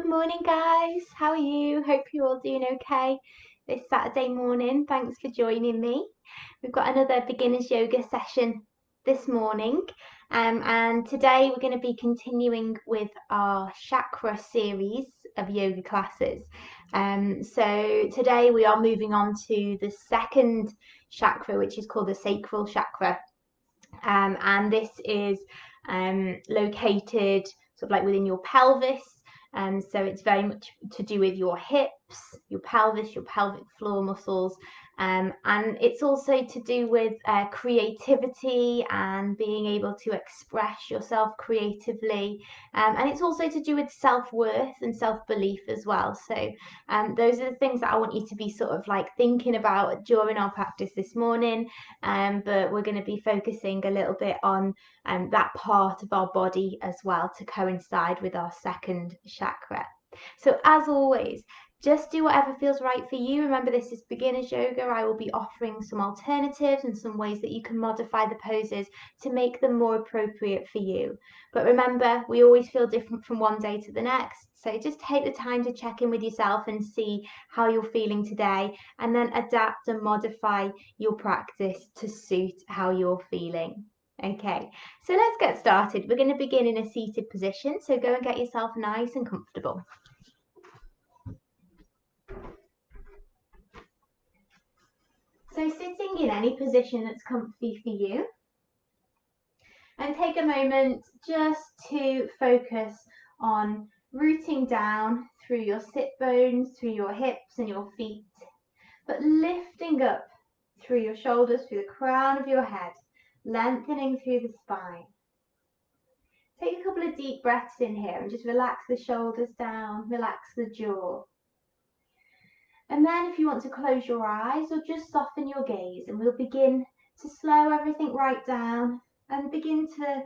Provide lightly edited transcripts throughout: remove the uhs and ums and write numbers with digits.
Good morning, guys. How are you? Hope you're all doing okay this Saturday morning. Thanks for joining me. We've got another beginners yoga session this morning, and today we're going to be continuing with our chakra series of yoga classes. So today we are moving on to the second chakra, which is called the Sacral Chakra, and this is located sort of like within your pelvis. So it's very much to do with your hips, your pelvis, your pelvic floor muscles, and it's also to do with creativity and being able to express yourself creatively, and it's also to do with self-worth and self-belief as well. So those are the things that I want you to be sort of like thinking about during our practice this morning, but we're going to be focusing a little bit on that part of our body as well to coincide with our second chakra. So as always, just do whatever feels right for you. Remember, this is beginners yoga. I will be offering some alternatives and some ways that you can modify the poses to make them more appropriate for you. But remember, we always feel different from one day to the next. So just take the time to check in with yourself and see how you're feeling today, and then adapt and modify your practice to suit how you're feeling. Okay, so let's get started. We're going to begin in a seated position, so go and get yourself nice and comfortable. So sitting in any position that's comfy for you, and take a moment just to focus on rooting down through your sit bones, through your hips and your feet, but lifting up through your shoulders, through the crown of your head, lengthening through the spine. Take a couple of deep breaths in here and just relax the shoulders down, relax the jaw. And then if you want to close your eyes or just soften your gaze, and we'll begin to slow everything right down and begin to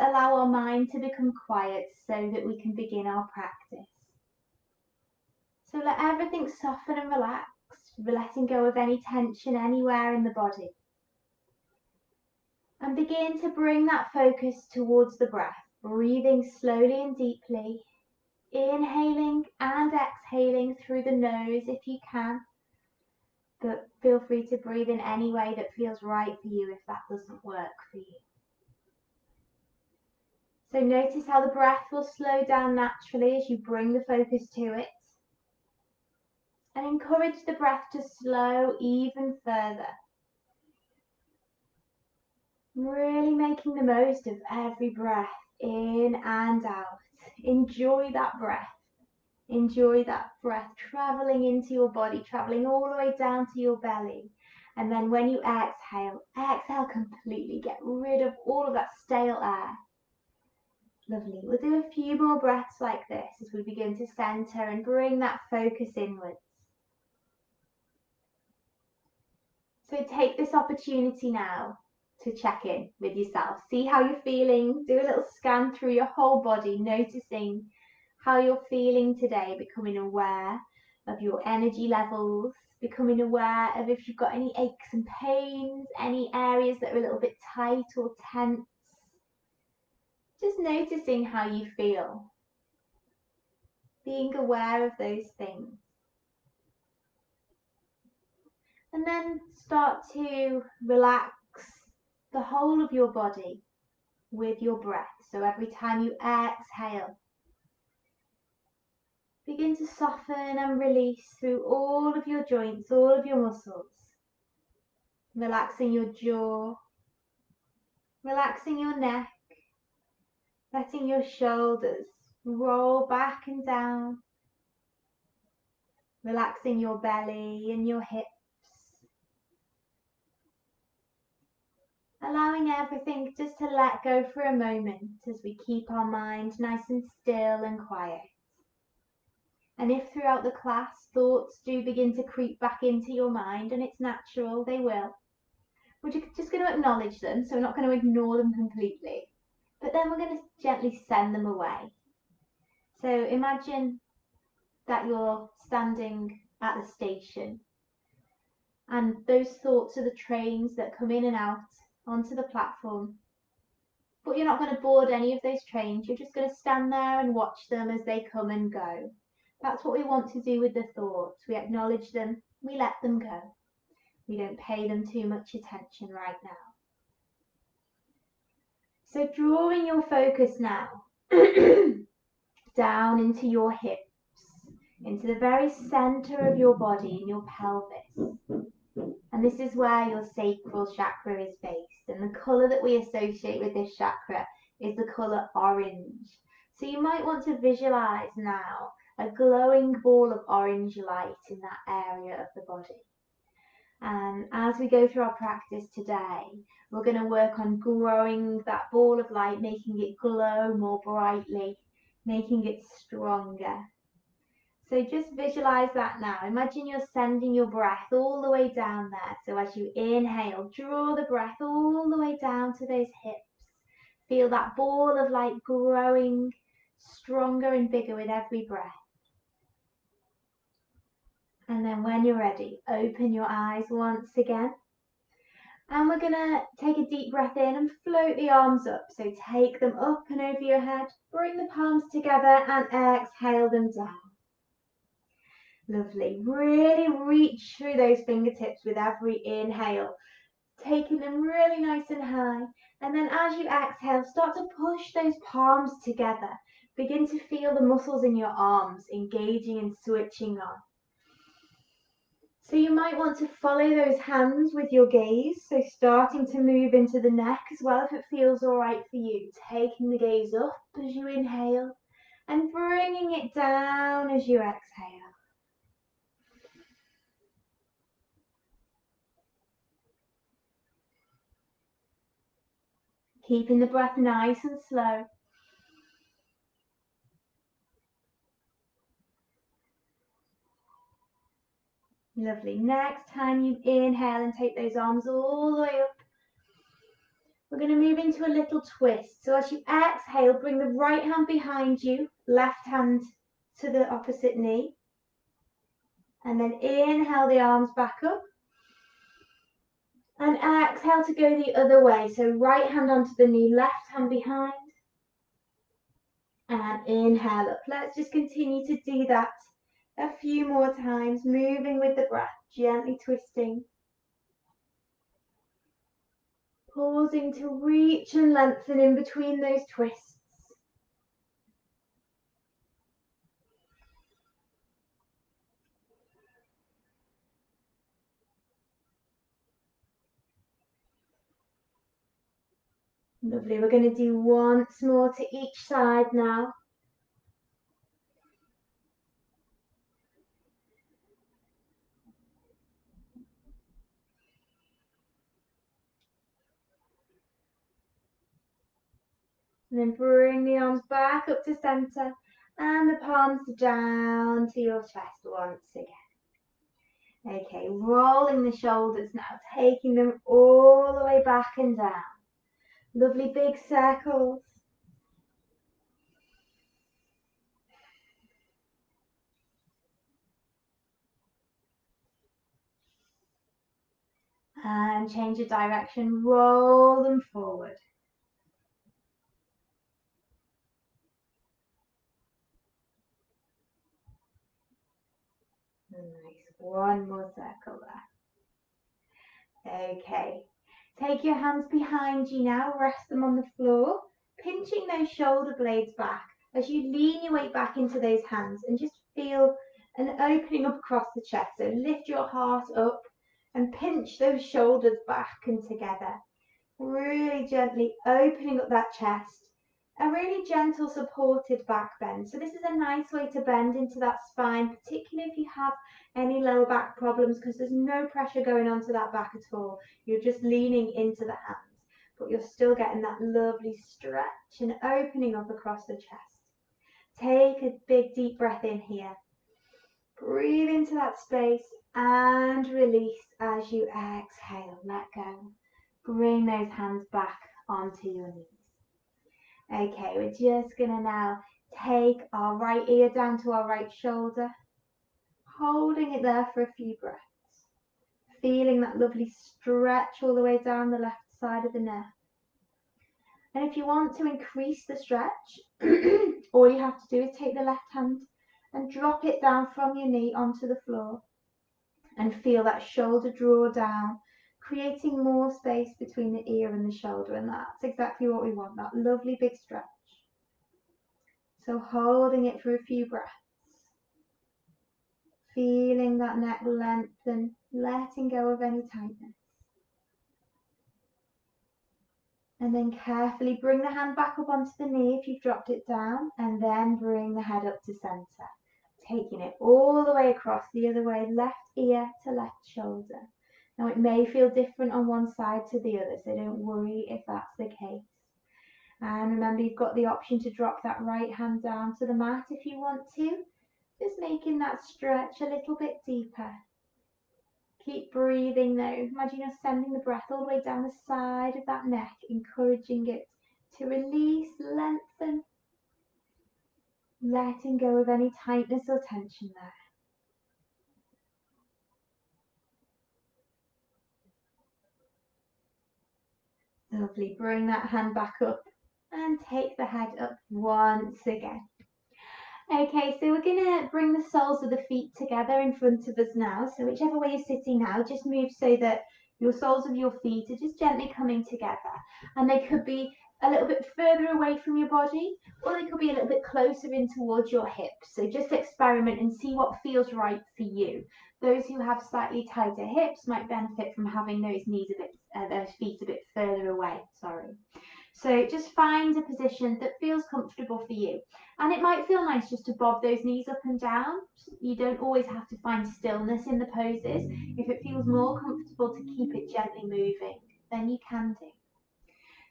allow our mind to become quiet so that we can begin our practice. So let everything soften and relax, letting go of any tension anywhere in the body. And begin to bring that focus towards the breath, breathing slowly and deeply, inhaling and exhaling through the nose if you can, but feel free to breathe in any way that feels right for you if that doesn't work for you. So notice how the breath will slow down naturally as you bring the focus to it, and encourage the breath to slow even further. Really making the most of every breath in and out. Enjoy that breath. Enjoy that breath traveling into your body, traveling all the way down to your belly. And then when you exhale, exhale completely. Get rid of all of that stale air. Lovely. We'll do a few more breaths like this as we begin to center and bring that focus inwards. So take this opportunity now to check in with yourself. See how you're feeling. Do a little scan through your whole body, noticing how you're feeling today, becoming aware of your energy levels, becoming aware of if you've got any aches and pains, any areas that are a little bit tight or tense. Just noticing how you feel, being aware of those things. And then start to relax the whole of your body with your breath. So every time you exhale, begin to soften and release through all of your joints, all of your muscles. Relaxing your jaw, relaxing your neck, letting your shoulders roll back and down, relaxing your belly and your hips, allowing everything just to let go for a moment as we keep our mind nice and still and quiet. And if throughout the class thoughts do begin to creep back into your mind, and it's natural, they will, we're just going to acknowledge them, so we're not going to ignore them completely, but then we're going to gently send them away. So imagine that you're standing at the station, and those thoughts are the trains that come in and out onto the platform, but you're not going to board any of those trains. You're just going to stand there and watch them as they come and go. That's what we want to do with the thoughts. We acknowledge them, we let them go. We don't pay them too much attention right now. So drawing your focus now down into your hips, into the very center of your body, in your pelvis. And this is where your sacral chakra is based. And the color that we associate with this chakra is the color orange. So you might want to visualize now a glowing ball of orange light in that area of the body. And as we go through our practice today, we're going to work on growing that ball of light, making it glow more brightly, making it stronger. So just visualize that now. Imagine you're sending your breath all the way down there. So as you inhale, draw the breath all the way down to those hips. Feel that ball of light growing stronger and bigger with every breath. And then when you're ready, open your eyes once again. And we're going to take a deep breath in and float the arms up. So take them up and over your head. Bring the palms together and exhale them down. Lovely. Really reach through those fingertips with every inhale. Taking them really nice and high. And then as you exhale, start to push those palms together. Begin to feel the muscles in your arms engaging and switching on. So you might want to follow those hands with your gaze. So starting to move into the neck as well if it feels all right for you. Taking the gaze up as you inhale and bringing it down as you exhale. Keeping the breath nice and slow. Lovely. Next time you inhale and take those arms all the way up, we're going to move into a little twist. So as you exhale, bring the right hand behind you, left hand to the opposite knee. And then inhale the arms back up. And exhale to go the other way. So right hand onto the knee, left hand behind. And inhale up. Let's just continue to do that a few more times, moving with the breath, gently twisting. Pausing to reach and lengthen in between those twists. Lovely. We're going to do once more to each side now. And then bring the arms back up to center and the palms down to your chest once again. Okay, rolling the shoulders now, taking them all the way back and down. Lovely big circles. And change your direction, roll them forward. Nice, one more circle there. Okay, take your hands behind you now, rest them on the floor, pinching those shoulder blades back as you lean your weight back into those hands and just feel an opening up across the chest. So lift your heart up and pinch those shoulders back and together. Really gently opening up that chest. A really gentle supported back bend. So this is a nice way to bend into that spine, particularly if you have any lower back problems, because there's no pressure going onto that back at all. You're just leaning into the hands, but you're still getting that lovely stretch and opening up across the chest. Take a big deep breath in here. Breathe into that space and release as you exhale. Let go. Bring those hands back onto your knees. Okay, we're just going to now take our right ear down to our right shoulder, holding it there for a few breaths. Feeling that lovely stretch all the way down the left side of the neck. And if you want to increase the stretch, all you have to do is take the left hand and drop it down from your knee onto the floor and feel that shoulder draw down, creating more space between the ear and the shoulder. And that's exactly what we want, that lovely big stretch. So holding it for a few breaths, feeling that neck lengthen, letting go of any tightness. And then carefully bring the hand back up onto the knee if you've dropped it down, and then bring the head up to center, taking it all the way across the other way, left ear to left shoulder. Now it may feel different on one side to the other, so don't worry if that's the case. And remember, you've got the option to drop that right hand down to the mat if you want to, just making that stretch a little bit deeper. Keep breathing though. Imagine you're sending the breath all the way down the side of that neck, encouraging it to release, lengthen, letting go of any tightness or tension there. Lovely. Bring that hand back up and take the head up once again. Okay, so we're going to bring the soles of the feet together in front of us now. So whichever way you're sitting now, just move so that your soles of your feet are just gently coming together. And they could be a little bit further away from your body, or they could be a little bit closer in towards your hips. So just experiment and see what feels right for you. Those who have slightly tighter hips might benefit from having those those feet a bit further away, So just find a position that feels comfortable for you. And it might feel nice just to bob those knees up and down. You don't always have to find stillness in the poses. If it feels more comfortable to keep it gently moving, then you can do.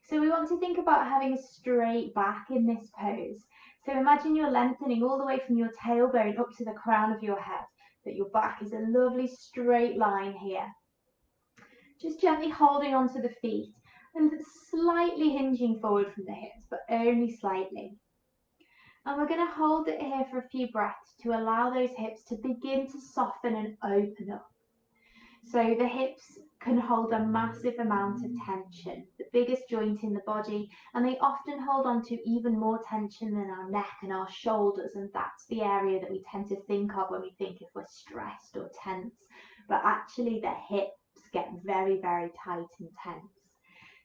So we want to think about having a straight back in this pose. So imagine you're lengthening all the way from your tailbone up to the crown of your head, that your back is a lovely straight line here. Just gently holding onto the feet and slightly hinging forward from the hips, but only slightly. And we're going to hold it here for a few breaths to allow those hips to begin to soften and open up. So the hips can hold a massive amount of tension, the biggest joint in the body, and they often hold on to even more tension than our neck and our shoulders, and that's the area that we tend to think of when we think if we're stressed or tense. But actually the hips get very, very tight and tense.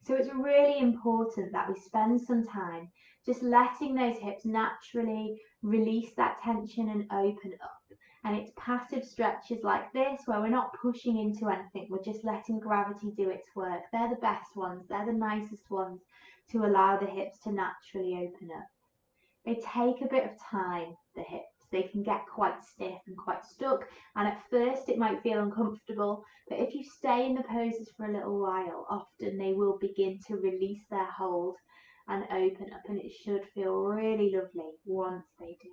So it's really important that we spend some time just letting those hips naturally release that tension and open up. And it's passive stretches like this where we're not pushing into anything, we're just letting gravity do its work. They're the best ones, they're the nicest ones to allow the hips to naturally open up. They take a bit of time, the hips. They can get quite stiff and quite stuck, and at first it might feel uncomfortable, but if you stay in the poses for a little while, often they will begin to release their hold and open up, and it should feel really lovely once they do.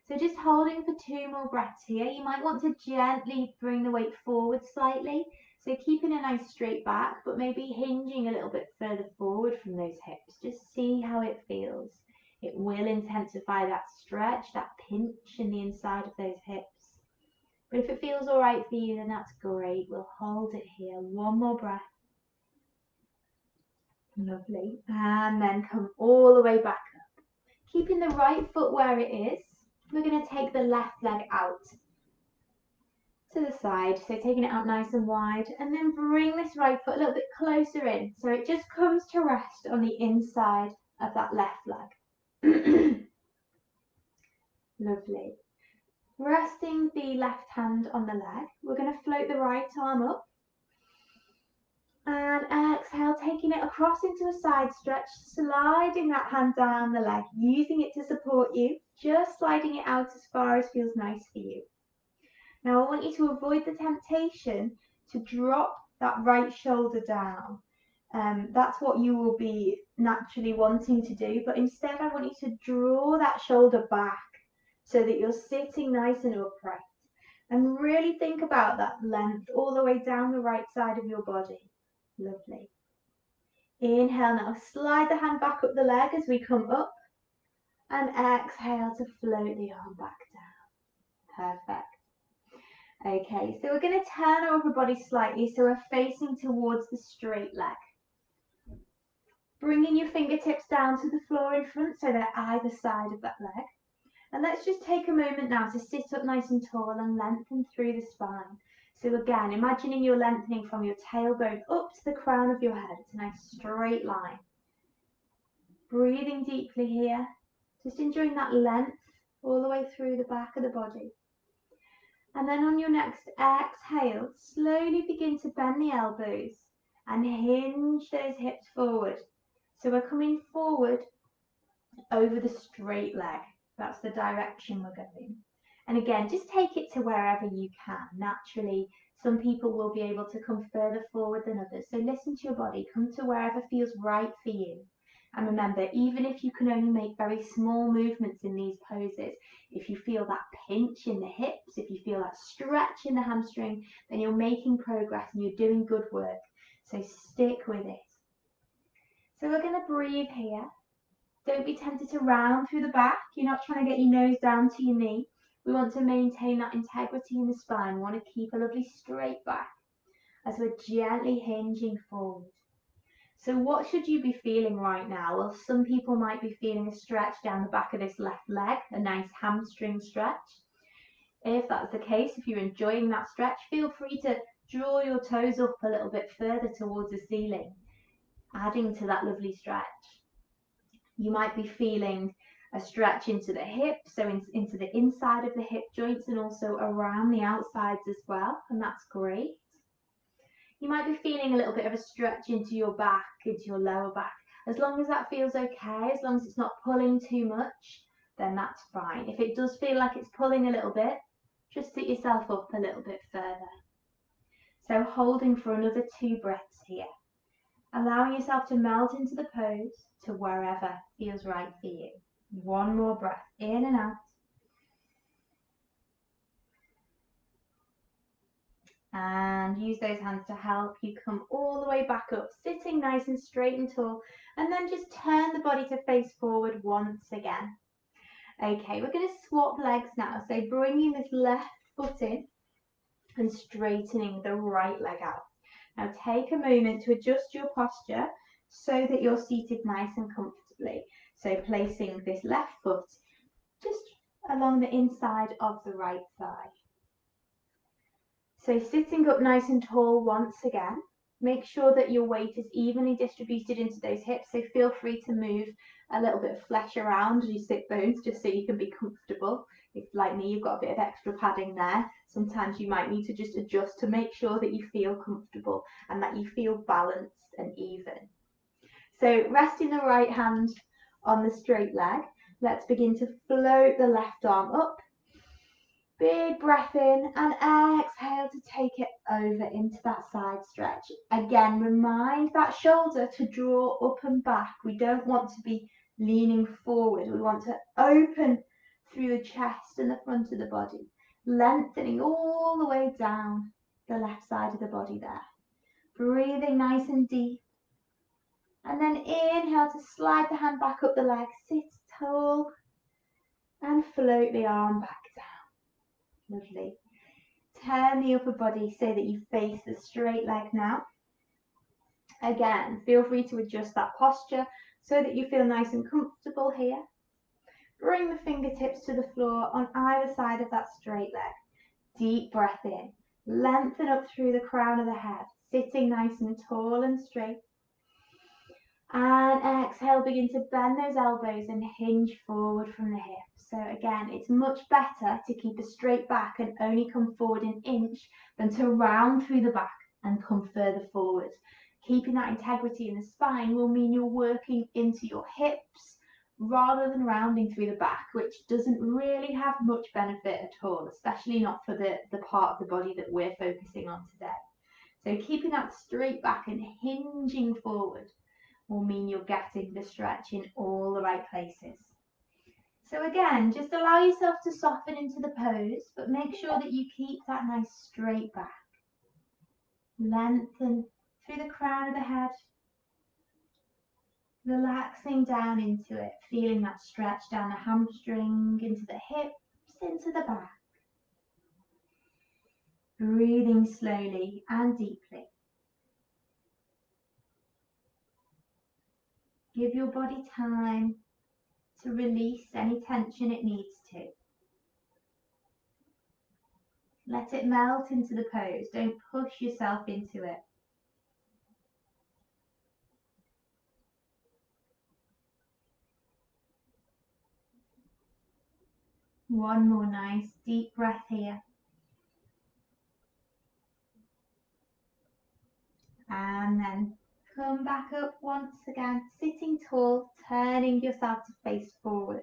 So just holding for 2 more breaths here. You might want to gently bring the weight forward slightly, so keeping a nice straight back, but maybe hinging a little bit further forward from those hips. Just see how it feels. It will intensify that stretch, that pinch in the inside of those hips. But if it feels all right for you, then that's great. We'll hold it here. 1 more breath. Lovely. And then come all the way back up. Keeping the right foot where it is, we're going to take the left leg out to the side. So taking it out nice and wide, and then bring this right foot a little bit closer in. So it just comes to rest on the inside of that left leg. Lovely. Resting the left hand on the leg, we're going to float the right arm up and exhale, taking it across into a side stretch, sliding that hand down the leg, using it to support you, just sliding it out as far as feels nice for you. Now I want you to avoid the temptation to drop that right shoulder down. That's what you will be naturally wanting to do, but instead I want you to draw that shoulder back so that you're sitting nice and upright, and really think about that length all the way down the right side of your body. Lovely. Inhale now, slide the hand back up the leg as we come up, and exhale to float the arm back down. Perfect. Okay, so we're going to turn our upper body slightly so we're facing towards the straight leg. Bringing your fingertips down to the floor in front so they're either side of that leg. And let's just take a moment now to sit up nice and tall and lengthen through the spine. So again, imagining you're lengthening from your tailbone up to the crown of your head. It's a nice straight line. Breathing deeply here, just enjoying that length all the way through the back of the body. And then on your next exhale, slowly begin to bend the elbows and hinge those hips forward. So we're coming forward over the straight leg. That's the direction we're going. And again, just take it to wherever you can. Naturally, some people will be able to come further forward than others. So listen to your body, come to wherever feels right for you. And remember, even if you can only make very small movements in these poses, if you feel that pinch in the hips, if you feel that stretch in the hamstring, then you're making progress and you're doing good work. So stick with it. So we're going to breathe here. Don't be tempted to round through the back. You're not trying to get your nose down to your knee. We want to maintain that integrity in the spine. We want to keep a lovely straight back as we're gently hinging forward. So what should you be feeling right now? Well, some people might be feeling a stretch down the back of this left leg, a nice hamstring stretch. If that's the case, if you're enjoying that stretch, feel free to draw your toes up a little bit further towards the ceiling, adding to that lovely stretch. You might be feeling a stretch into the hips, so into the inside of the hip joints and also around the outsides as well, and that's great. You might be feeling a little bit of a stretch into your back, into your lower back. As long as that feels okay, as long as it's not pulling too much, then that's fine. If it does feel like it's pulling a little bit, just sit yourself up a little bit further. So holding for another 2 breaths here. Allowing yourself to melt into the pose to wherever feels right for you. 1 more breath, in and out. And use those hands to help you come all the way back up, sitting nice and straight and tall. And then just turn the body to face forward once again. Okay, we're going to swap legs now. So bringing this left foot in and straightening the right leg out. Now take a moment to adjust your posture so that you're seated nice and comfortably. So placing this left foot just along the inside of the right thigh. So sitting up nice and tall once again. Make sure that your weight is evenly distributed into those hips. So feel free to move a little bit of flesh around your sit bones just so you can be comfortable. If, like me, you've got a bit of extra padding there, sometimes you might need to just adjust to make sure that you feel comfortable and that you feel balanced and even. So resting the right hand on the straight leg, let's begin to float the left arm up. Big breath in and exhale to take it over into that side stretch. Again, remind that shoulder to draw up and back. We don't want to be leaning forward. We want to open through the chest and the front of the body, lengthening all the way down the left side of the body there. Breathing nice and deep. And then inhale to slide the hand back up the leg, sit tall and float the arm back down. Lovely. Turn the upper body so that you face the straight leg now. Again, feel free to adjust that posture so that you feel nice and comfortable here. Bring the fingertips to the floor on either side of that straight leg. Deep breath in. Lengthen up through the crown of the head, sitting nice and tall and straight. And exhale, begin to bend those elbows and hinge forward from the hips. So again, it's much better to keep a straight back and only come forward an inch than to round through the back and come further forward. Keeping that integrity in the spine will mean you're working into your hips rather than rounding through the back, which doesn't really have much benefit at all, especially not for the part of the body that we're focusing on today. So keeping that straight back and hinging forward will mean you're getting the stretch in all the right places. So again, just allow yourself to soften into the pose, but make sure that you keep that nice straight back. Lengthen through the crown of the head, relaxing down into it, feeling that stretch down the hamstring, into the hips, into the back. Breathing slowly and deeply. Give your body time to release any tension it needs to. Let it melt into the pose. Don't push yourself into it. One more nice deep breath here. And then come back up once again, sitting tall, turning yourself to face forward.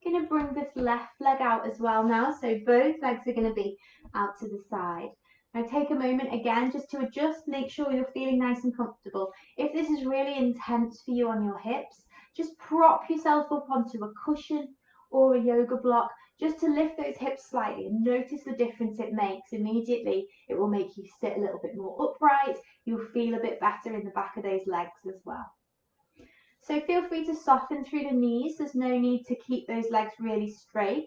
Going to bring this left leg out as well now, so both legs are going to be out to the side. Now take a moment again just to adjust, make sure you're feeling nice and comfortable. If this is really intense for you on your hips, just prop yourself up onto a cushion or a yoga block just to lift those hips slightly and notice the difference it makes. Immediately it will make you sit a little bit more upright. You'll feel a bit better in the back of those legs as well. So feel free to soften through the knees. There's no need to keep those legs really straight.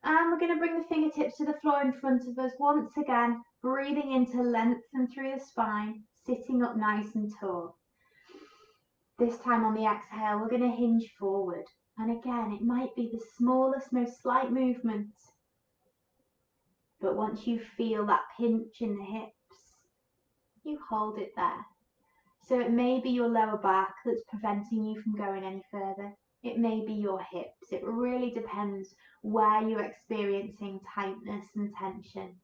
And we're going to bring the fingertips to the floor in front of us once again, breathing into lengthen through the spine, sitting up nice and tall. This time on the exhale, we're going to hinge forward. And again, it might be the smallest, most slight movement. But once you feel that pinch in the hips, you hold it there. So it may be your lower back that's preventing you from going any further. It may be your hips. It really depends where you're experiencing tightness and tension.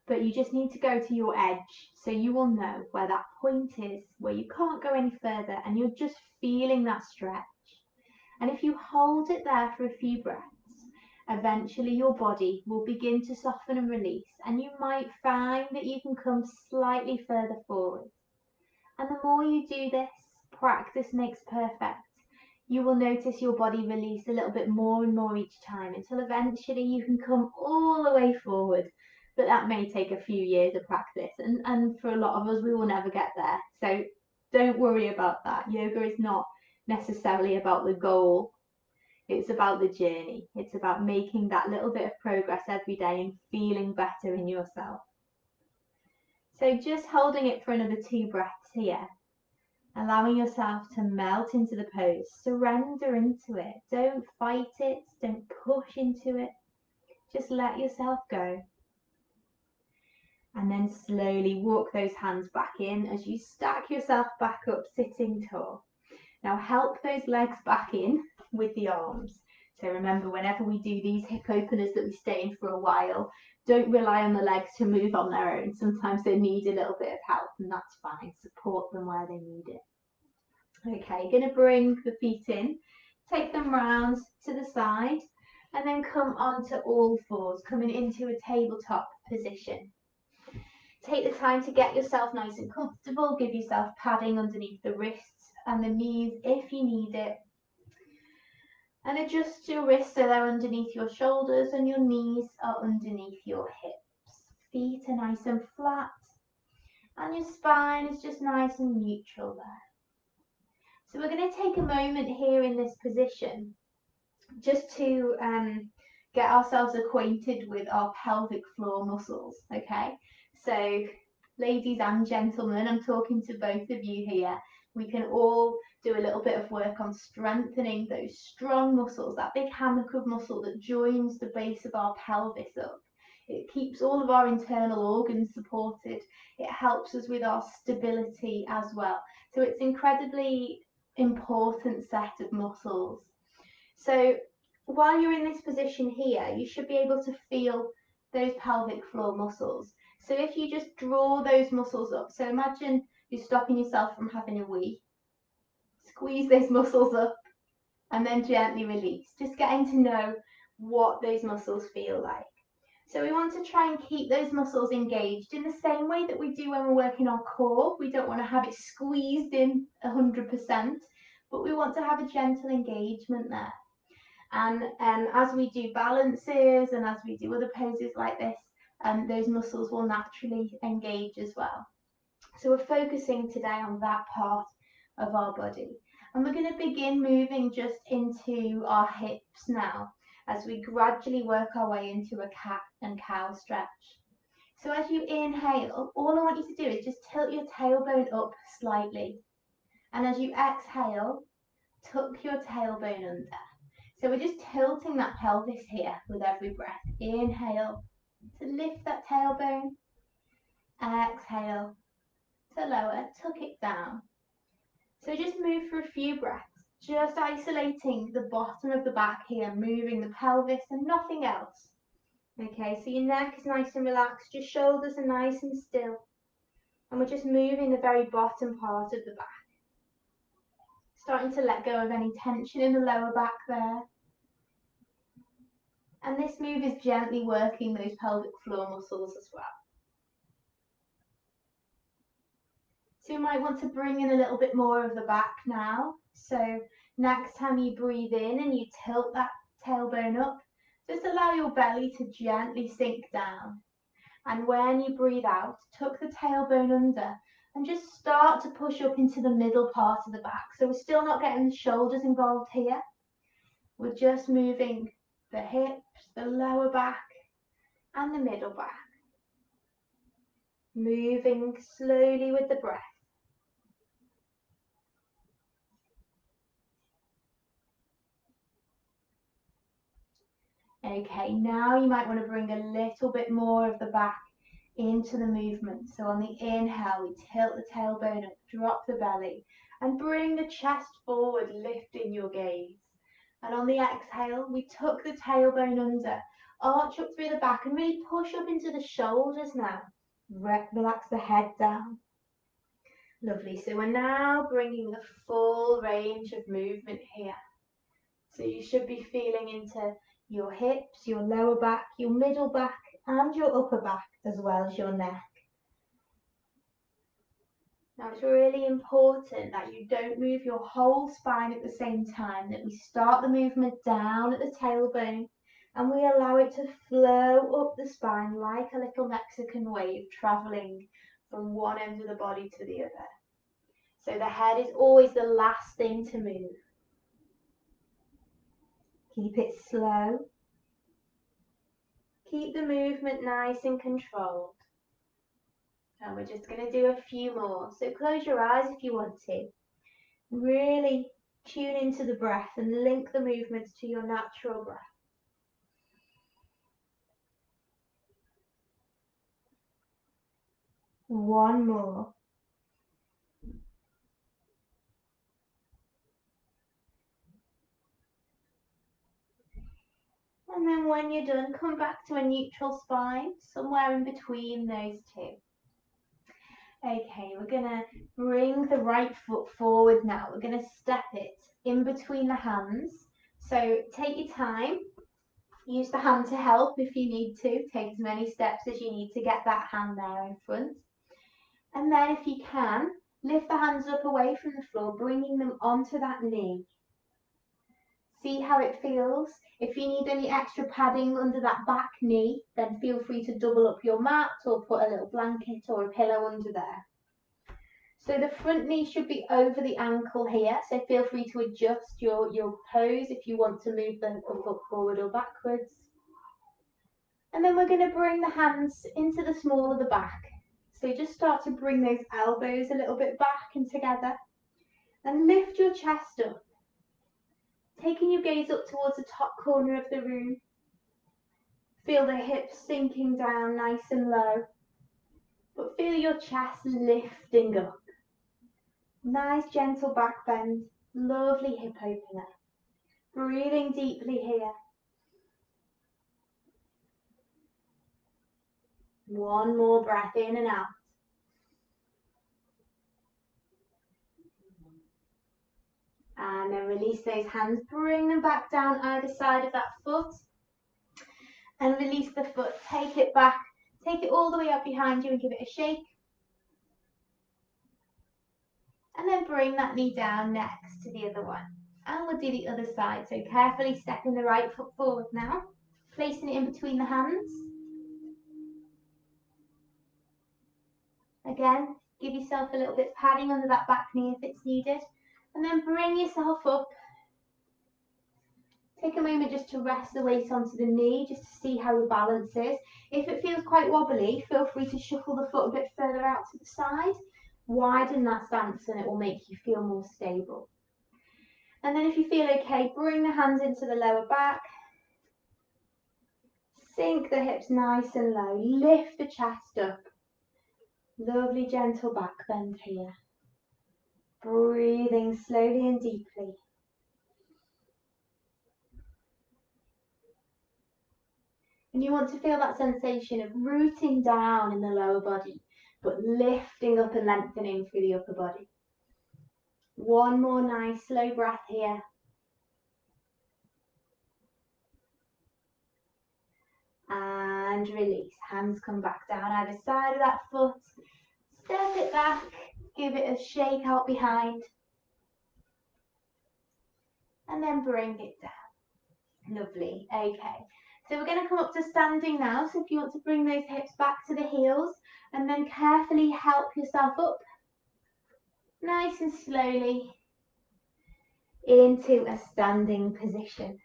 But you just need to go to your edge so you will know where that point is, where you can't go any further and you're just feeling that stretch. And if you hold it there for a few breaths, eventually your body will begin to soften and release, and you might find that you can come slightly further forward. And the more you do this, practice makes perfect. You will notice your body release a little bit more and more each time until eventually you can come all the way forward. But that may take a few years of practice, and for a lot of us, we will never get there. So don't worry about that. Yoga is not necessarily about the goal. It's about the journey. It's about making that little bit of progress every day and feeling better in yourself. So just holding it for another 2 breaths here, allowing yourself to melt into the pose. Surrender into it. Don't fight it. Don't push into it. Just let yourself go. And then slowly walk those hands back in as you stack yourself back up, sitting tall. Now help those legs back in with the arms. So remember, whenever we do these hip openers that we stay in for a while, don't rely on the legs to move on their own. Sometimes they need a little bit of help, and that's fine. Support them where they need it. Okay, you're going to bring the feet in, take them round to the side, and then come onto all fours, coming into a tabletop position. Take the time to get yourself nice and comfortable. Give yourself padding underneath the wrists and the knees if you need it. And adjust your wrists so they're underneath your shoulders and your knees are underneath your hips. Feet are nice and flat and your spine is just nice and neutral there. So we're going to take a moment here in this position just to get ourselves acquainted with our pelvic floor muscles, okay? So ladies and gentlemen, I'm talking to both of you here. We can all do a little bit of work on strengthening those strong muscles, that big hammock of muscle that joins the base of our pelvis up. It keeps all of our internal organs supported. It helps us with our stability as well. So it's incredibly important set of muscles. So while you're in this position here, you should be able to feel those pelvic floor muscles. So if you just draw those muscles up, so imagine you're stopping yourself from having a wee, squeeze those muscles up and then gently release, just getting to know what those muscles feel like. So we want to try and keep those muscles engaged in the same way that we do when we're working our core. We don't want to have it squeezed in 100%, but we want to have a gentle engagement there. And as we do balances and as we do other poses like this, those muscles will naturally engage as well. So we're focusing today on that part of our body. And we're going to begin moving just into our hips now as we gradually work our way into a cat and cow stretch. So as you inhale, all I want you to do is just tilt your tailbone up slightly. And as you exhale, tuck your tailbone under. So we're just tilting that pelvis here with every breath. Inhale to lift that tailbone. Exhale to lower, tuck it down. So just move for a few breaths, just isolating the bottom of the back here, moving the pelvis and nothing else. Okay, so your neck is nice and relaxed, your shoulders are nice and still. And we're just moving the very bottom part of the back. Starting to let go of any tension in the lower back there. And this move is gently working those pelvic floor muscles as well. So you might want to bring in a little bit more of the back now. So next time you breathe in and you tilt that tailbone up, just allow your belly to gently sink down. And when you breathe out, tuck the tailbone under and just start to push up into the middle part of the back. So we're still not getting the shoulders involved here. We're just moving the hips, the lower back, and the middle back. Moving slowly with the breath. Okay, now you might want to bring a little bit more of the back into the movement. So on the inhale, we tilt the tailbone up, drop the belly, and bring the chest forward, lifting your gaze. And on the exhale, we tuck the tailbone under, arch up through the back, and really push up into the shoulders now. Relax the head down. Lovely. So we're now bringing the full range of movement here. So you should be feeling into your hips, your lower back, your middle back, and your upper back, as well as your neck. Now it's really important that you don't move your whole spine at the same time, that we start the movement down at the tailbone and we allow it to flow up the spine like a little Mexican wave, traveling from one end of the body to the other. So the head is always the last thing to move. Keep it slow. Keep the movement nice and controlled. And we're just going to do a few more. So close your eyes if you want to. Really tune into the breath and link the movements to your natural breath. One more. And then when you're done, come back to a neutral spine, somewhere in between those two. Okay, we're going to bring the right foot forward now. We're going to step it in between the hands. So take your time. Use the hand to help if you need to. Take as many steps as you need to get that hand there in front. And then if you can, lift the hands up away from the floor, bringing them onto that knee. See how it feels. If you need any extra padding under that back knee, then feel free to double up your mat or put a little blanket or a pillow under there. So the front knee should be over the ankle here, so feel free to adjust your pose if you want to move the foot forward or backwards. And then we're going to bring the hands into the small of the back. So just start to bring those elbows a little bit back and together. And lift your chest up. Taking your gaze up towards the top corner of the room. Feel the hips sinking down nice and low. But feel your chest lifting up. Nice gentle back bend. Lovely hip opener. Breathing deeply here. One more breath in and out. And then release those hands. Bring them back down either side of that foot. And release the foot. Take it back. Take it all the way up behind you and give it a shake. And then bring that knee down next to the other one. And we'll do the other side. So carefully stepping the right foot forward now. Placing it in between the hands. Again, give yourself a little bit of padding under that back knee if it's needed. And then bring yourself up. Take a moment just to rest the weight onto the knee, just to see how your balance is. If it feels quite wobbly, feel free to shuffle the foot a bit further out to the side. Widen that stance and it will make you feel more stable. And then if you feel okay, bring the hands into the lower back. Sink the hips nice and low. Lift the chest up. Lovely gentle back bend here. Breathing slowly and deeply. And you want to feel that sensation of rooting down in the lower body, but lifting up and lengthening through the upper body. One more nice slow breath here. And release. Hands come back down either side of that foot. Step it back. Give it a shake out behind. And then bring it down. Lovely. Okay. So we're going to come up to standing now. So if you want to bring those hips back to the heels and then carefully help yourself up. Nice and slowly into a standing position.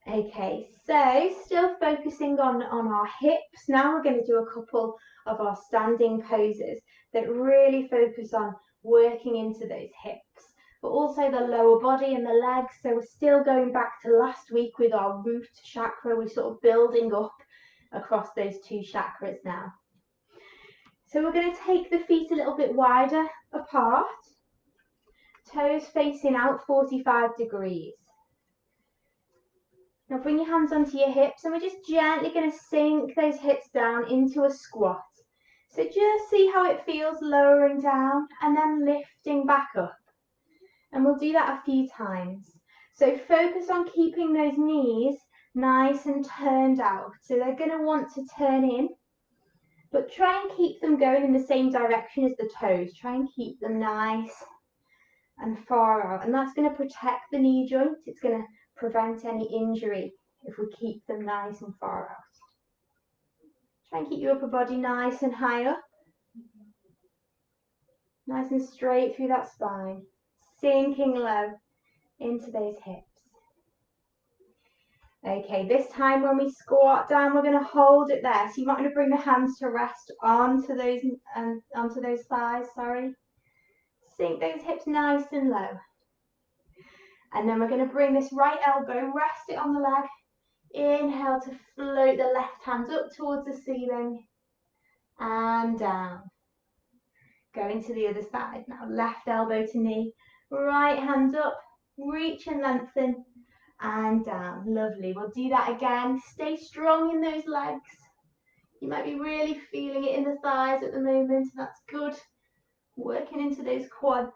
Okay, so still focusing on our hips. Now we're going to do a couple of our standing poses that really focus on working into those hips, but also the lower body and the legs. So we're still going back to last week with our root chakra. We're sort of building up across those two chakras now. So we're going to take the feet a little bit wider apart, toes facing out 45 degrees. Now bring your hands onto your hips and we're just gently going to sink those hips down into a squat. So just see how it feels lowering down and then lifting back up. And we'll do that a few times. So focus on keeping those knees nice and turned out. So they're going to want to turn in, but try and keep them going in the same direction as the toes. Try and keep them nice and far out. And that's going to protect the knee joint. It's going to prevent any injury if we keep them nice and far out. Try and keep your upper body nice and high up. Nice and straight through that spine. Sinking low into those hips. Okay, this time when we squat down, we're going to hold it there. So you might want to bring the hands to rest onto those thighs, Sink those hips nice and low. And then we're going to bring this right elbow, rest it on the leg. Inhale to float the left hand up towards the ceiling and down. Going to the other side now. Left elbow to knee, right hand up, reach and lengthen and down. Lovely. We'll do that again. Stay strong in those legs. You might be really feeling it in the thighs at the moment. That's good. Working into those quads.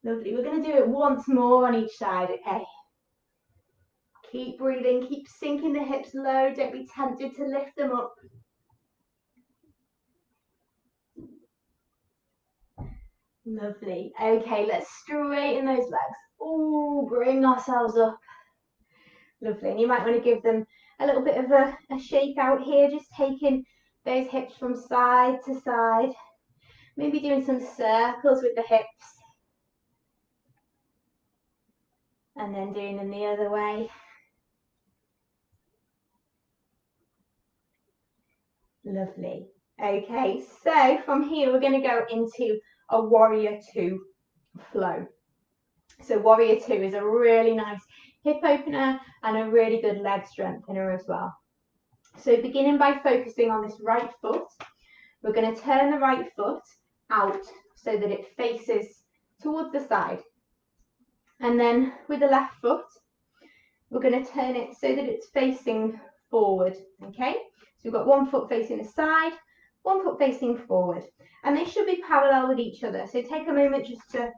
Lovely. We're going to do it once more on each side, okay? Keep breathing, keep sinking the hips low. Don't be tempted to lift them up. Lovely. Okay, let's straighten those legs. Oh, bring ourselves up. Lovely. And you might want to give them a little bit of a shake out here, just taking those hips from side to side. Maybe doing some circles with the hips. And then doing them the other way. Lovely. Okay, so from here we're going to go into a warrior two flow. So warrior two is a really nice hip opener and a really good leg strengthener as well. So beginning by focusing on this right foot, we're going to turn the right foot out so that it faces towards the side. And then with the left foot, we're going to turn it so that it's facing forward, okay? So we've got one foot facing the side, one foot facing forward, and they should be parallel with each other. So take a moment just to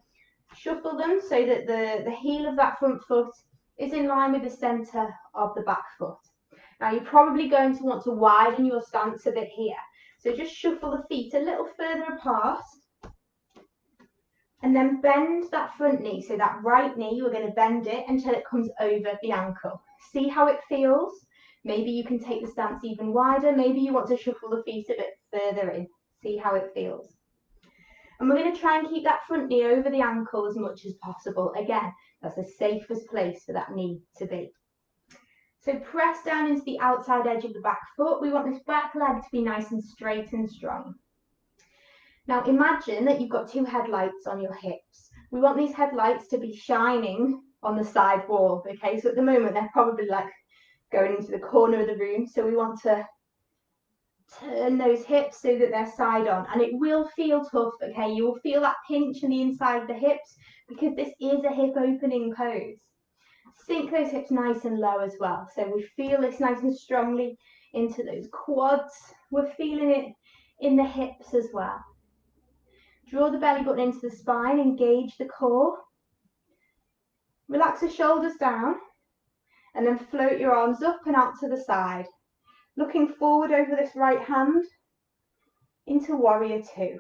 shuffle them so that the heel of that front foot is in line with the center of the back foot. Now you're probably going to want to widen your stance a bit here. So just shuffle the feet a little further apart and then bend that front knee. So that right knee, we're going to bend it until it comes over the ankle. See how it feels? Maybe you can take the stance even wider. Maybe you want to shuffle the feet a bit further in. See how it feels. And we're going to try and keep that front knee over the ankle as much as possible. Again, that's the safest place for that knee to be. So press down into the outside edge of the back foot. We want this back leg to be nice and straight and strong. Now imagine that you've got two headlights on your hips. We want these headlights to be shining on the side wall, okay? So at the moment they're probably like going into the corner of the room, so we want to turn those hips so that they're side on, and it will feel tough, okay? You will feel that pinch in the inside of the hips because this is a hip opening pose. Sink those hips nice and low as well, so we feel this nice and strongly into those quads. We're feeling it in the hips as well. Draw the belly button into the spine, engage the core. Relax the shoulders down, and then float your arms up and out to the side. Looking forward over this right hand into warrior two.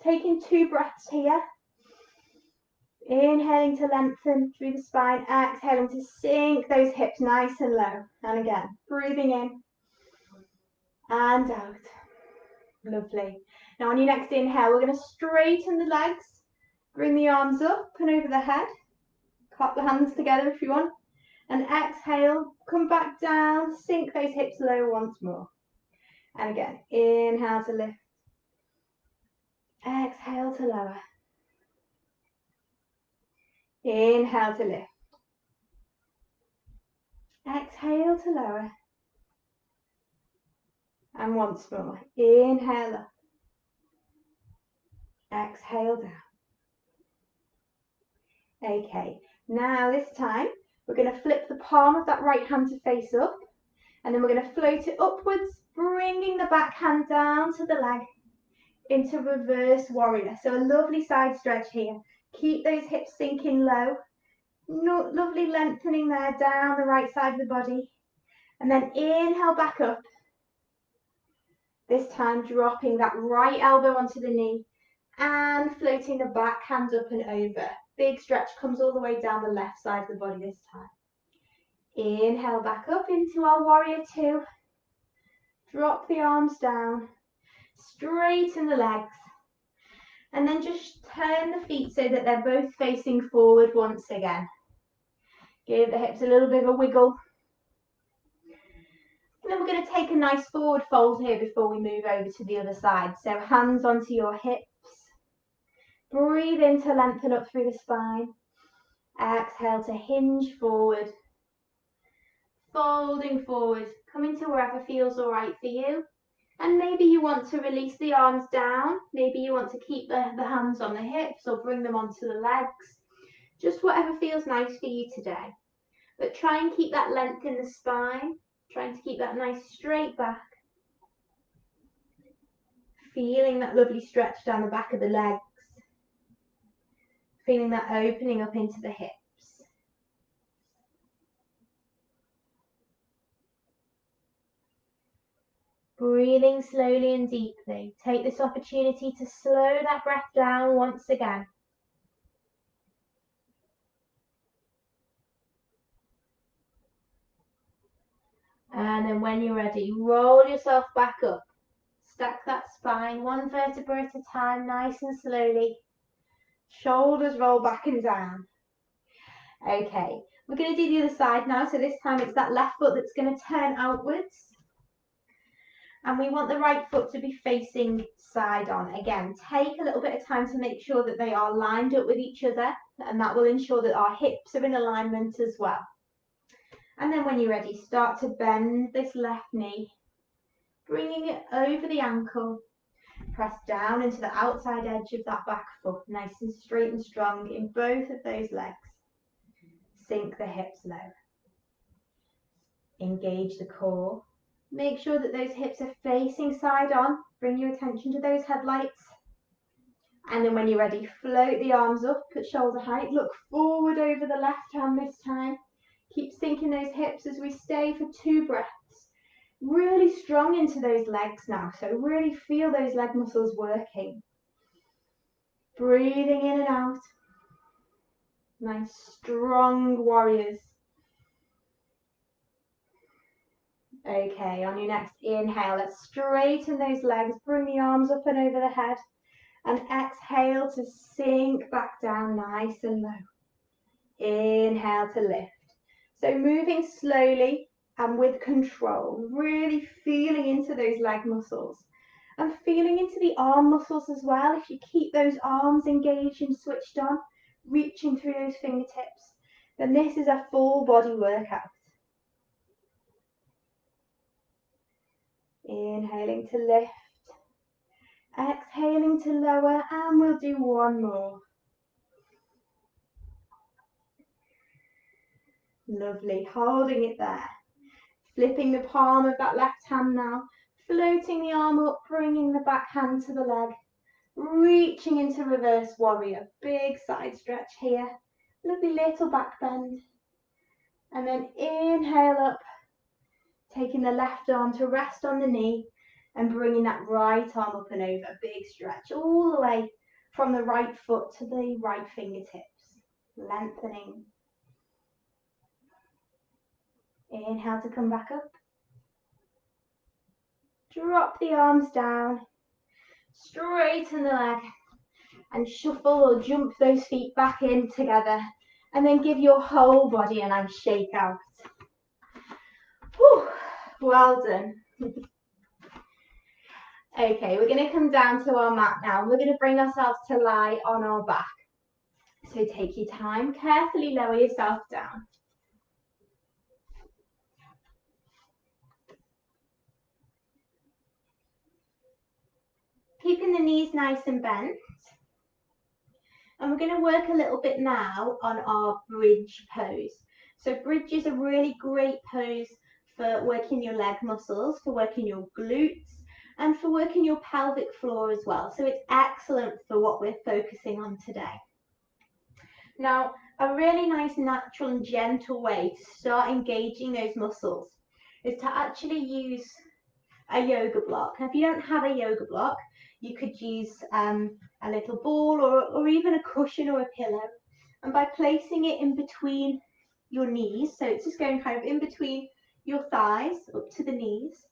Taking 2 breaths here. Inhaling to lengthen through the spine, exhaling to sink those hips nice and low. And again, breathing in and out. Lovely. Now on your next inhale, we're going to straighten the legs, bring the arms up and over the head. Clap the hands together if you want. And exhale, come back down, sink those hips low once more. And again, inhale to lift. Exhale to lower. Inhale to lift. Exhale to lower. And once more. Inhale up. Exhale down. Okay, now this time we're going to flip the palm of that right hand to face up, and then we're going to float it upwards, bringing the back hand down to the leg into reverse warrior. So a lovely side stretch here. Keep those hips sinking low. Lovely lengthening there down the right side of the body. And then inhale back up. This time dropping that right elbow onto the knee and floating the back hand up and over. Big stretch comes all the way down the left side of the body this time. Inhale back up into our warrior two. Drop the arms down. Straighten the legs. And then just turn the feet so that they're both facing forward once again. Give the hips a little bit of a wiggle. And then we're going to take a nice forward fold here before we move over to the other side. So hands onto your hips. Breathe in to lengthen up through the spine. Exhale to hinge forward. Folding forward. Coming to wherever feels all right for you. And maybe you want to release the arms down. Maybe you want to keep the hands on the hips or bring them onto the legs. Just whatever feels nice for you today. But try and keep that length in the spine. Trying to keep that nice straight back. Feeling that lovely stretch down the back of the legs. Feeling that opening up into the hips. Breathing slowly and deeply. Take this opportunity to slow that breath down once again. And then when you're ready, roll yourself back up. Stack that spine, one vertebra at a time, nice and slowly. Shoulders roll back and down. Okay, we're going to do the other side now. So this time it's that left foot that's going to turn outwards. And we want the right foot to be facing side on. Again, take a little bit of time to make sure that they are lined up with each other, and that will ensure that our hips are in alignment as well. And then when you're ready, start to bend this left knee, bringing it over the ankle. Press down into the outside edge of that back foot, nice and straight and strong in both of those legs. Sink the hips low. Engage the core. Make sure that those hips are facing side on. Bring your attention to those headlights. And then when you're ready, float the arms up at shoulder height. Look forward over the left hand this time. Keep sinking those hips as we stay for 2 breaths. Really strong into those legs now. So really feel those leg muscles working. Breathing in and out. Nice strong warriors. Okay, on your next inhale, let's straighten those legs, bring the arms up and over the head, and exhale to sink back down nice and low. Inhale to lift. So moving slowly and with control, really feeling into those leg muscles. And feeling into the arm muscles as well. If you keep those arms engaged and switched on, reaching through those fingertips, then this is a full body workout. Inhaling to lift, exhaling to lower, and we'll do one more. Lovely, holding it there. Flipping the palm of that left hand now, floating the arm up, bringing the back hand to the leg, reaching into reverse warrior, big side stretch here, lovely little back bend, and then inhale up, taking the left arm to rest on the knee and bringing that right arm up and over, big stretch all the way from the right foot to the right fingertips, lengthening. Inhale to come back up. Drop the arms down, straighten the leg, and shuffle or jump those feet back in together, and then give your whole body a nice shake out. Whew, well done. Okay, we're going to come down to our mat now, and we're going to bring ourselves to lie on our back. So take your time, carefully lower yourself down. Keeping the knees nice and bent. And we're going to work a little bit now on our bridge pose. So bridge is a really great pose for working your leg muscles, for working your glutes, and for working your pelvic floor as well. So it's excellent for what we're focusing on today. Now, a really nice, natural and gentle way to start engaging those muscles is to actually use a yoga block. Now, if you don't have a yoga block, you could use a little ball or even a cushion or a pillow. And by placing it in between your knees, so it's just going kind of in between your thighs up to the knees,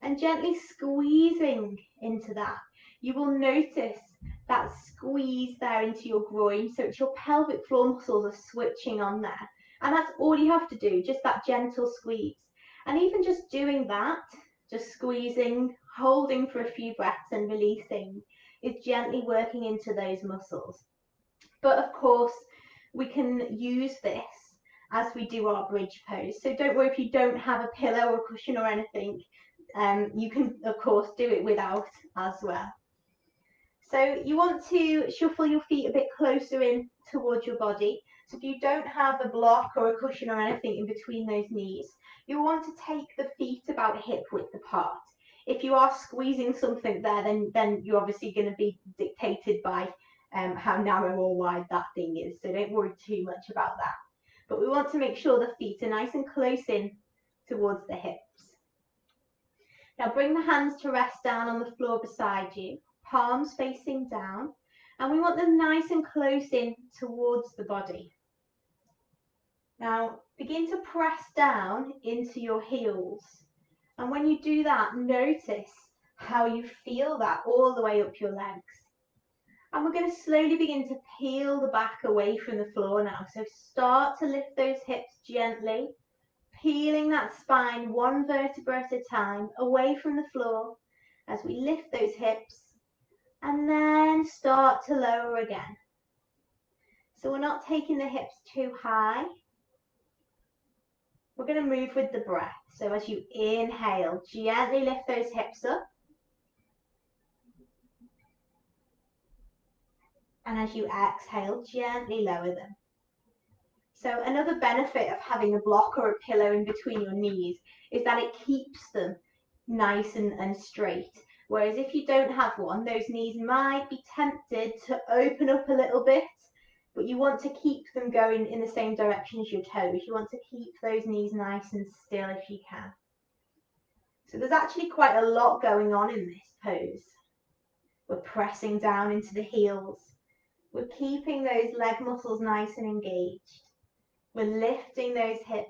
and gently squeezing into that, you will notice that squeeze there into your groin. So it's your pelvic floor muscles are switching on there. And that's all you have to do, just that gentle squeeze. And even just doing that, just squeezing, holding for a few breaths and releasing, is gently working into those muscles. But of course, we can use this as we do our bridge pose. So don't worry if you don't have a pillow or cushion or anything. You can, of course, do it without as well. So you want to shuffle your feet a bit closer in towards your body. So if you don't have a block or a cushion or anything in between those knees, you want to take the feet about hip width apart. If you are squeezing something there, then you're obviously going to be dictated by how narrow or wide that thing is. So don't worry too much about that. But we want to make sure the feet are nice and close in towards the hips. Now bring the hands to rest down on the floor beside you, palms facing down, and we want them nice and close in towards the body. Now begin to press down into your heels, and when you do that, notice how you feel that all the way up your legs. And we're going to slowly begin to peel the back away from the floor now. So start to lift those hips gently, peeling that spine one vertebra at a time away from the floor as we lift those hips, and then start to lower again. So we're not taking the hips too high. We're going to move with the breath. So as you inhale, gently lift those hips up. And as you exhale, gently lower them. So another benefit of having a block or a pillow in between your knees is that it keeps them nice and straight. Whereas if you don't have one, those knees might be tempted to open up a little bit, but you want to keep them going in the same direction as your toes. You want to keep those knees nice and still if you can. So there's actually quite a lot going on in this pose. We're pressing down into the heels. We're keeping those leg muscles nice and engaged. We're lifting those hips.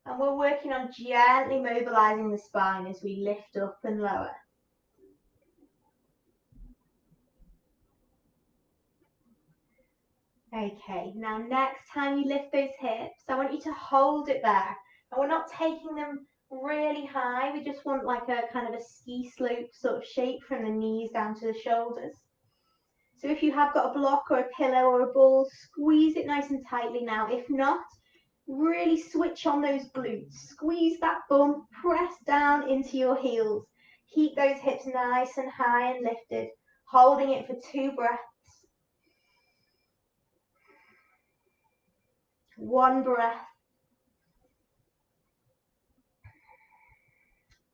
And we're working on gently mobilizing the spine as we lift up and lower. Okay, now next time you lift those hips, I want you to hold it there. And we're not taking them really high. We just want like a kind of a ski slope sort of shape from the knees down to the shoulders. So if you have got a block or a pillow or a ball, squeeze it nice and tightly now. If not, really switch on those glutes. Squeeze that bum, press down into your heels. Keep those hips nice and high and lifted, holding it for 2 breaths. 1 breath.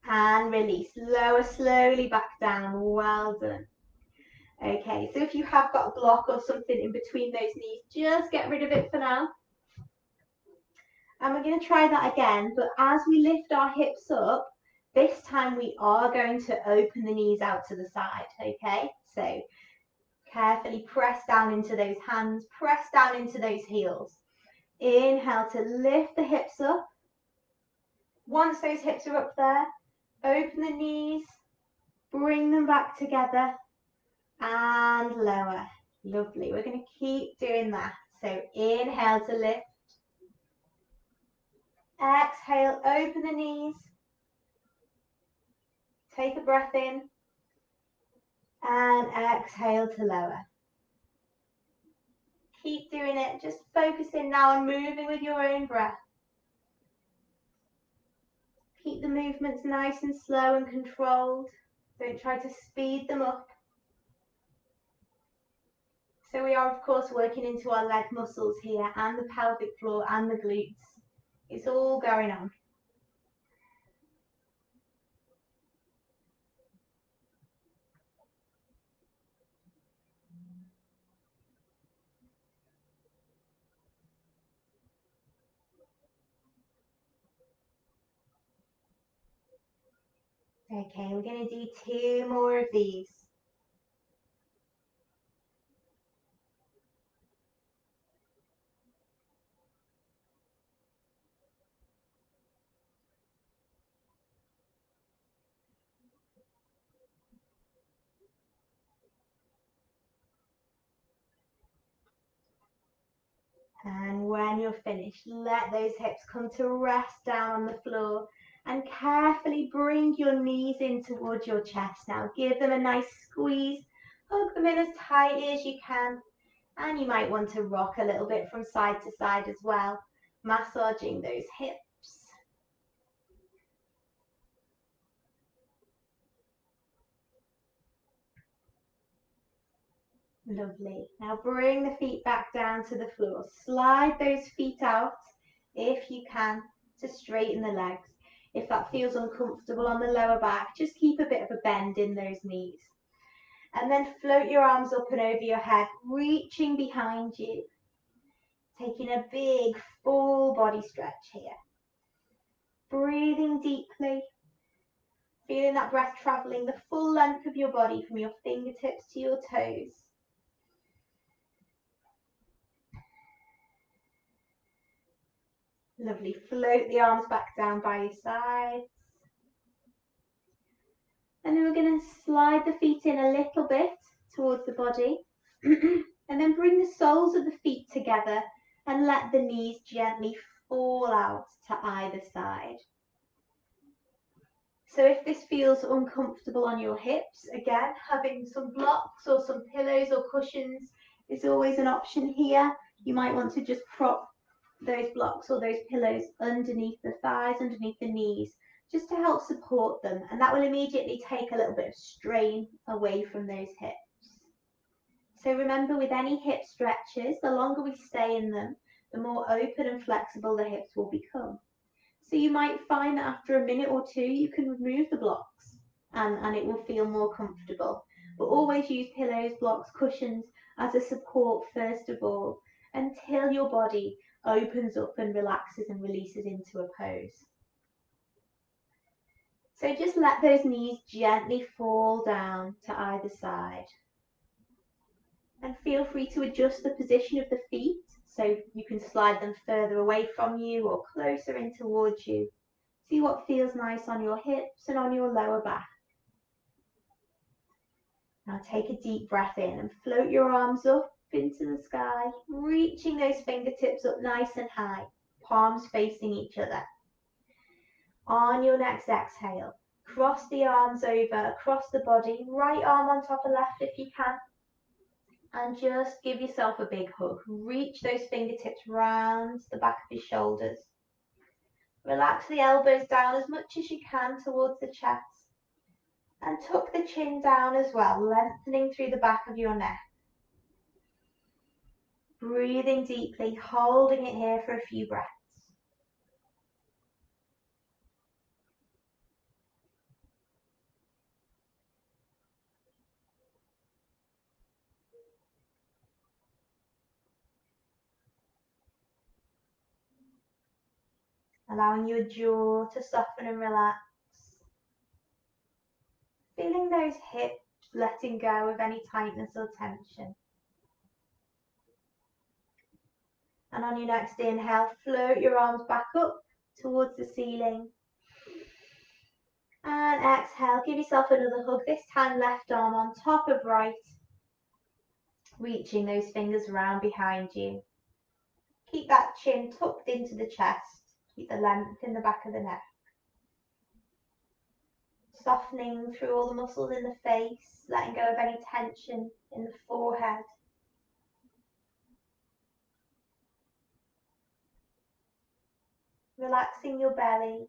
And release. Lower slowly back down. Well done. Okay, so if you have got a block or something in between those knees, just get rid of it for now. And we're going to try that again, but as we lift our hips up, this time we are going to open the knees out to the side, okay? So carefully press down into those hands, press down into those heels. Inhale to lift the hips up. Once those hips are up there, open the knees, bring them back together and lower. Lovely. We're going to keep doing that. So inhale to lift. Exhale, open the knees. Take a breath in. And exhale to lower. Keep doing it. Just focusing now on moving with your own breath. Keep the movements nice and slow and controlled. Don't try to speed them up. So we are, of course, working into our leg muscles here and the pelvic floor and the glutes. It's all going on. Okay, we're going to do 2 more of these. And when you're finished, let those hips come to rest down on the floor and carefully bring your knees in towards your chest. Now give them a nice squeeze, hug them in as tightly as you can, and you might want to rock a little bit from side to side as well, massaging those hips. Lovely. Now bring the feet back down to the floor. Slide those feet out if you can to straighten the legs. If that feels uncomfortable on the lower back, just keep a bit of a bend in those knees. And then float your arms up and over your head, reaching behind you. Taking a big full body stretch here. Breathing deeply. Feeling that breath traveling the full length of your body from your fingertips to your toes. Lovely. Float the arms back down by your sides. And then we're going to slide the feet in a little bit towards the body. And then bring the soles of the feet together and let the knees gently fall out to either side. So if this feels uncomfortable on your hips, again, having some blocks or some pillows or cushions is always an option here. You might want to just prop those blocks or those pillows underneath the thighs, underneath the knees, just to help support them. And that will immediately take a little bit of strain away from those hips. So remember, with any hip stretches, the longer we stay in them, the more open and flexible the hips will become. So you might find that after a minute or two, you can remove the blocks and it will feel more comfortable. But always use pillows, blocks, cushions as a support first of all, until your body opens up and relaxes and releases into a pose. So just let those knees gently fall down to either side. And feel free to adjust the position of the feet so you can slide them further away from you or closer in towards you. See what feels nice on your hips and on your lower back. Now take a deep breath in and float your arms up into the sky, reaching those fingertips up nice and high, palms facing each other. On your next exhale, cross the arms over across the body, right arm on top of left if you can, and just give yourself a big hug. Reach those fingertips round the back of your shoulders. Relax the elbows down as much as you can towards the chest, and tuck the chin down as well, lengthening through the back of your neck. Breathing deeply, holding it here for a few breaths. Allowing your jaw to soften and relax. Feeling those hips letting go of any tightness or tension. And on your next inhale, float your arms back up towards the ceiling. And exhale, give yourself another hug, this time left arm on top of right. Reaching those fingers around behind you. Keep that chin tucked into the chest. Keep the length in the back of the neck. Softening through all the muscles in the face, letting go of any tension in the forehead. Relaxing your belly.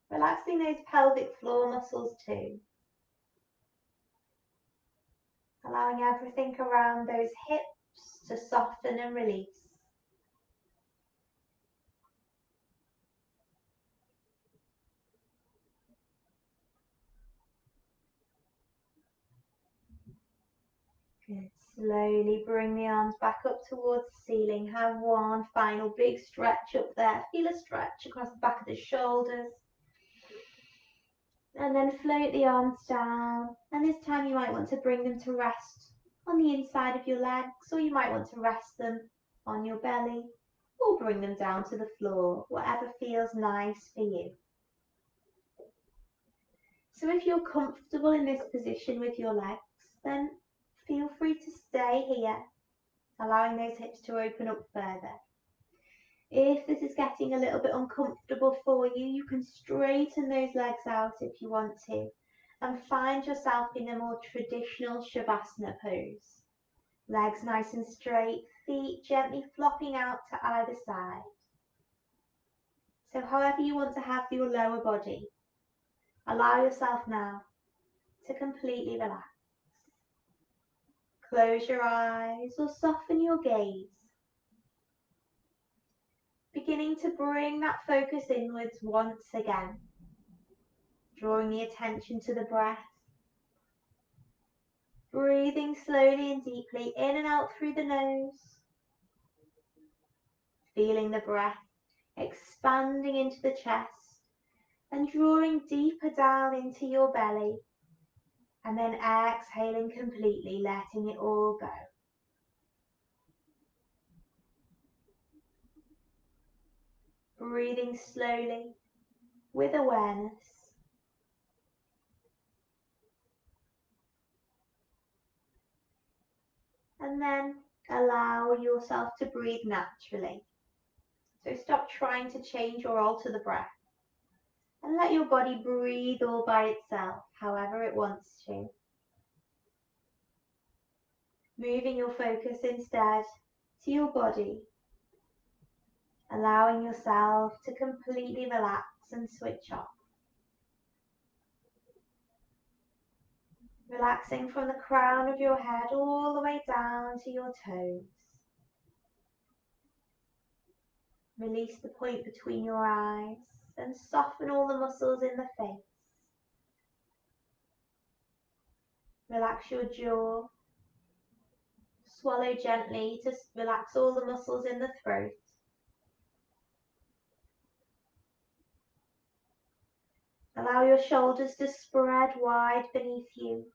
Relaxing those pelvic floor muscles too. Allowing everything around those hips to soften and release. Good. Slowly bring the arms back up towards the ceiling. Have one final big stretch up there. Feel a stretch across the back of the shoulders. And then float the arms down. And this time you might want to bring them to rest on the inside of your legs, or you might want to rest them on your belly, or bring them down to the floor, whatever feels nice for you. So if you're comfortable in this position with your legs, then feel free to stay here, allowing those hips to open up further. If this is getting a little bit uncomfortable for you, you can straighten those legs out if you want to, and find yourself in a more traditional Shavasana pose. Legs nice and straight, feet gently flopping out to either side. So however you want to have your lower body, allow yourself now to completely relax. Close your eyes or soften your gaze. Beginning to bring that focus inwards once again. Drawing the attention to the breath. Breathing slowly and deeply in and out through the nose. Feeling the breath expanding into the chest and drawing deeper down into your belly. And then exhaling completely, letting it all go. Breathing slowly with awareness. And then allow yourself to breathe naturally. So stop trying to change or alter the breath. And let your body breathe all by itself, however it wants to. Moving your focus instead to your body. Allowing yourself to completely relax and switch off. Relaxing from the crown of your head all the way down to your toes. Release the point between your eyes and soften all the muscles in the face. Relax your jaw. Swallow gently to relax all the muscles in the throat. Allow your shoulders to spread wide beneath you,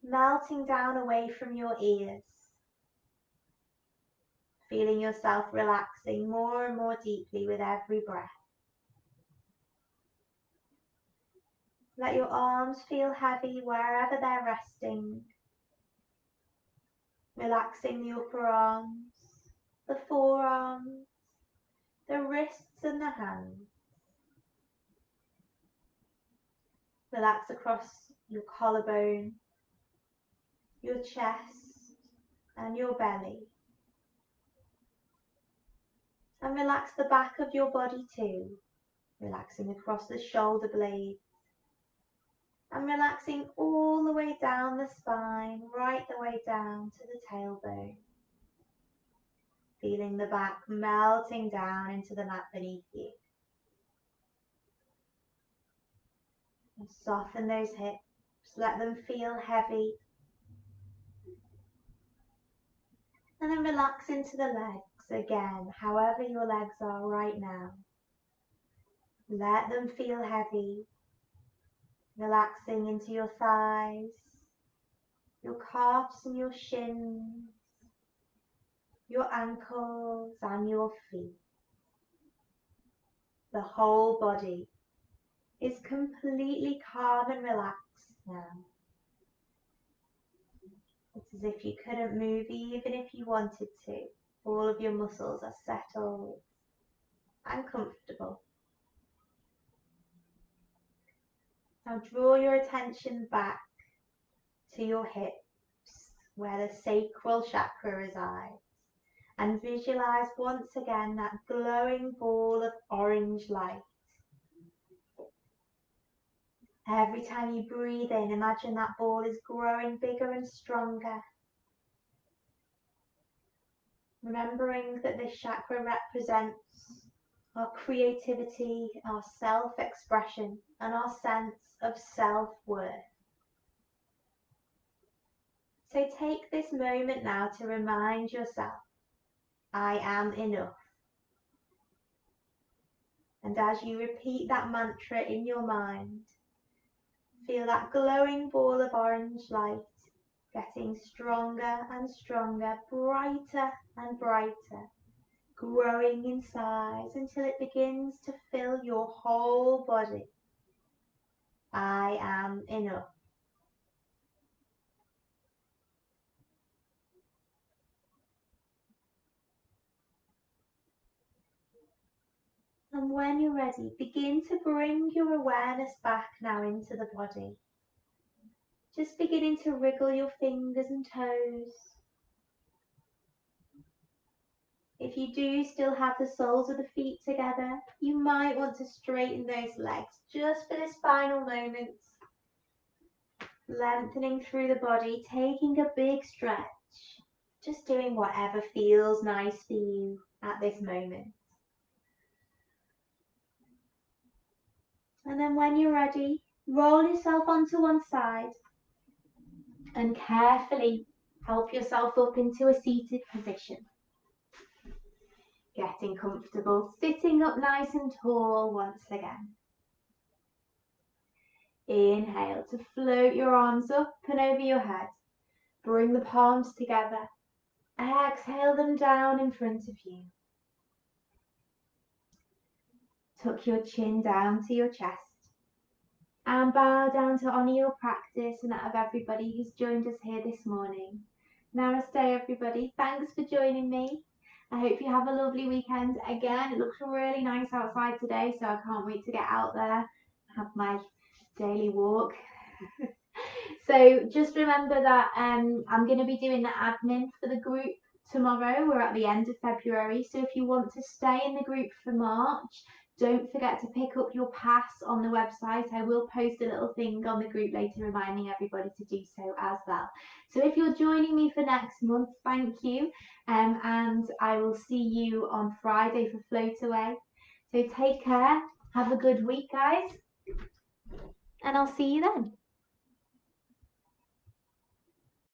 melting down away from your ears. Feeling yourself relaxing more and more deeply with every breath. Let your arms feel heavy wherever they're resting. Relaxing the upper arms, the forearms, the wrists and the hands. Relax across your collarbone, your chest and your belly. And relax the back of your body too, relaxing across the shoulder blades. And relaxing all the way down the spine, right the way down to the tailbone. Feeling the back melting down into the mat beneath you. And soften those hips, let them feel heavy. And then relax into the legs again, however your legs are right now. Let them feel heavy. Relaxing into your thighs, your calves and your shins, your ankles and your feet. The whole body is completely calm and relaxed now. It's as if you couldn't move even if you wanted to. All of your muscles are settled and comfortable. Now draw your attention back to your hips where the sacral chakra resides. And visualize once again that glowing ball of orange light. Every time you breathe in, imagine that ball is growing bigger and stronger. Remembering that this chakra represents our creativity, our self-expression, and our sense of self-worth. So take this moment now to remind yourself, I am enough. And as you repeat that mantra in your mind, feel that glowing ball of orange light getting stronger and stronger, brighter and brighter, growing in size until it begins to fill your whole body. I am enough. And when you're ready, begin to bring your awareness back now into the body. Just beginning to wriggle your fingers and toes. If you do still have the soles of the feet together, you might want to straighten those legs just for this final moment. Lengthening through the body, taking a big stretch. Just doing whatever feels nice for you at this moment. And then when you're ready, roll yourself onto one side and carefully help yourself up into a seated position. Getting comfortable, sitting up nice and tall once again. Inhale to float your arms up and over your head. Bring the palms together. Exhale them down in front of you. Tuck your chin down to your chest. And bow down to honour your practice and that of everybody who's joined us here this morning. Namaste everybody, thanks for joining me. I hope you have a lovely weekend. Again, it looks really nice outside today, so I can't wait to get out there, have my daily walk. So just remember that I'm going to be doing the admin for the group tomorrow. We're at the end of February, so if you want to stay in the group for March, don't forget to pick up your pass on the website. I will post a little thing on the group later reminding everybody to do so as well. So if you're joining me for next month, thank you. And I will see you on Friday for Float Away. So take care. Have a good week, guys. And I'll see you then.